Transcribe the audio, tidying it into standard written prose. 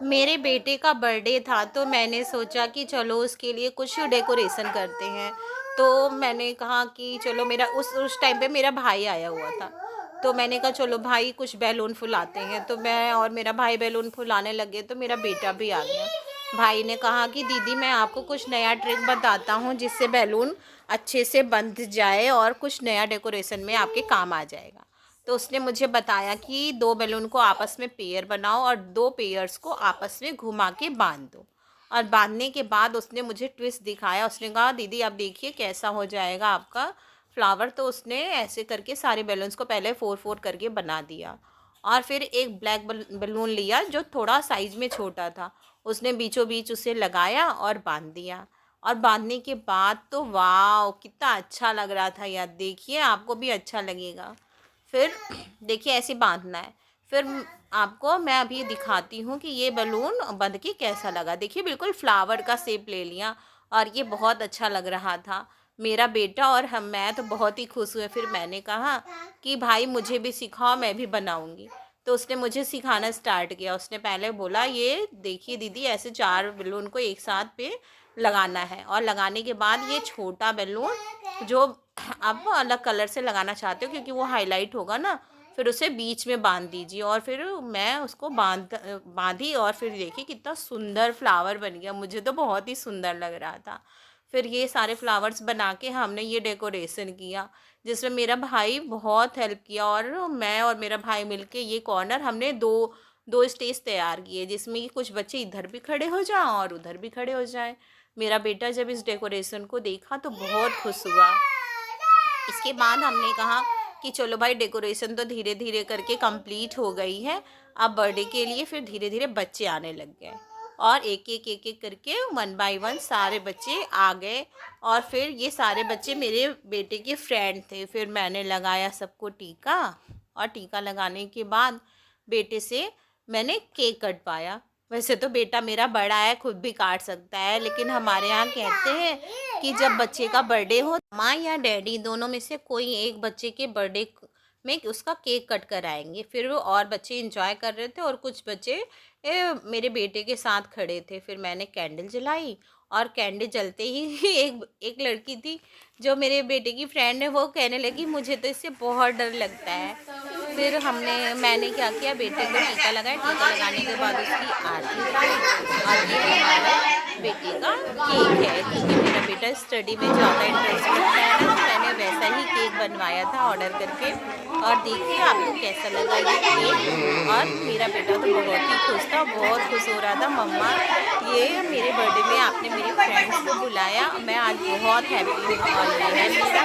मेरे बेटे का बर्थडे था तो मैंने सोचा कि चलो उसके लिए कुछ डेकोरेशन करते हैं। तो मैंने कहा कि चलो मेरा उस टाइम पे मेरा भाई आया हुआ था। तो मैंने कहा चलो भाई कुछ बैलून फुलाते हैं, तो मैं और मेरा भाई बैलून फुलाने लगे तो मेरा बेटा भी आ गया। भाई ने कहा कि दीदी मैं आपको कुछ नया ट्रिक बताता हूँ जिससे बैलून अच्छे से बंध जाए और कुछ नया डेकोरेशन में आपके काम आ जाएगा। तो उसने मुझे बताया कि 2 बैलून को आपस में पेयर बनाओ और 2 पेयर्स को आपस में घुमा के बांध दो। और बांधने के बाद उसने मुझे ट्विस्ट दिखाया। उसने कहा दीदी अब देखिए कैसा हो जाएगा आपका फ्लावर। तो उसने ऐसे करके सारे बैलून्स को पहले 4-4 करके बना दिया और फिर एक ब्लैक बैलून लिया जो थोड़ा साइज़ में छोटा था। उसने बीचों बीच उसे लगाया और बांध दिया। और बांधने के बाद तो वाह कितना अच्छा लग रहा था यार, देखिए आपको भी अच्छा लगेगा। फिर देखिए ऐसे बांधना है। फिर आपको मैं अभी दिखाती हूँ कि ये बलून बंध के कैसा लगा। देखिए बिल्कुल फ्लावर का शेप ले लिया और ये बहुत अच्छा लग रहा था। मेरा बेटा और मैं तो बहुत ही खुश हुए। फिर मैंने कहा कि भाई मुझे भी सिखाओ, मैं भी बनाऊँगी। तो उसने मुझे सिखाना स्टार्ट किया। उसने पहले बोला ये देखिए दीदी ऐसे 4 बैलून को एक साथ पे लगाना है और लगाने के बाद ये छोटा बैलून जो आप अलग कलर से लगाना चाहते हो क्योंकि वो हाईलाइट होगा ना, फिर उसे बीच में बांध दीजिए। और फिर मैं उसको बांधी और फिर देखिए कितना सुंदर फ्लावर बन गया। मुझे तो बहुत ही सुंदर लग रहा था। फिर ये सारे फ्लावर्स बना के हमने ये डेकोरेशन किया जिसमें मेरा भाई बहुत हेल्प किया। और मैं और मेरा भाई मिलके ये कॉर्नर हमने दो दो स्टेज तैयार किए जिसमें कि कुछ बच्चे इधर भी खड़े हो जाएं और उधर भी खड़े हो जाएं। मेरा बेटा जब इस डेकोरेशन को देखा तो बहुत खुश हुआ। इसके बाद हमने कहा कि चलो भाई डेकोरेशन तो धीरे धीरे करके कंप्लीट हो गई है। अब बर्थडे के लिए फिर धीरे धीरे बच्चे आने लग गए और एक एक करके 1 बाय 1 सारे बच्चे आ गए। और फिर ये सारे बच्चे मेरे बेटे के फ्रेंड थे। फिर मैंने लगाया सबको टीका और टीका लगाने के बाद बेटे से मैंने केक कटवाया। वैसे तो बेटा मेरा बड़ा है, खुद भी काट सकता है, लेकिन हमारे यहाँ कहते हैं कि जब बच्चे का बर्थडे हो माँ या डैडी दोनों में से कोई एक बच्चे के बर्थडे में उसका केक कट कर आएंगे। फिर वो और बच्चे इंजॉय कर रहे थे और कुछ बच्चे मेरे बेटे के साथ खड़े थे। फिर मैंने कैंडल जलाई और कैंडल जलते ही एक एक लड़की थी जो मेरे बेटे की फ्रेंड है, वो कहने लगी मुझे तो इससे बहुत डर लगता है। फिर मैंने क्या किया, बेटे को टीका लगाया। टीका लगाने के बाद उसकी आरती उतारी और ये हमारा बेटे का केक है क्योंकि मेरा बेटा स्टडी में ज़्यादा इंटरेस्टेड है ना, तो मैंने वैसा ही केक बनवाया था ऑर्डर करके। और देखिए आपको कैसा लगा ये केक। और मेरा बेटा तो बहुत ही खुश था, बहुत खुश हो रहा था, मम्मा ये मेरे बर्थडे में आपने मेरी फ्रेंड्स को बुलाया, मैं आज बहुत हैप्पी हूँ। और ये है मेरा